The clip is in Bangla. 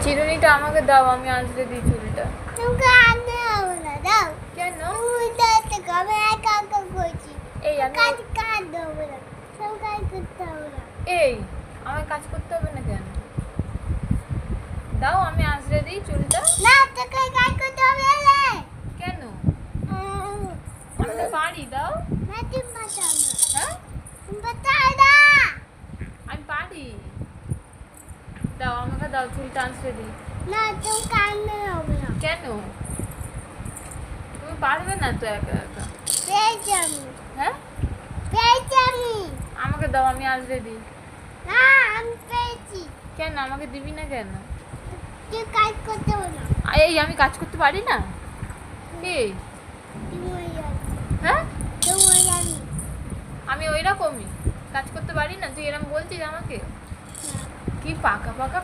চিরুনিটা আমাকে দাও, আমি আঁচড়ে দিই চুলটা। কেন? এই এই আমার কাজ করতে হবে না কেন? দাও, আমি আঁচড়ে দিই চুলটা। কেন? আমি তো পারি, দাও। হ্যাঁ, আমি পারি, দাও আমাকে, দাও চুলটা আঁচড়ে দিই। কেন? তুমি পারবে না তো একা একা। হ্যাঁ, আমাকে দাও, আমি আঁচড়ে দিই। কেন আমাকে দিবি না কেন? এই আমি কাজ করতে পারি না? এই হ্যাঁ, আমি ওই রকমই কাজ করতে পারি না? তুই এরকম বলছিস আমাকে? কি পাকা পাকা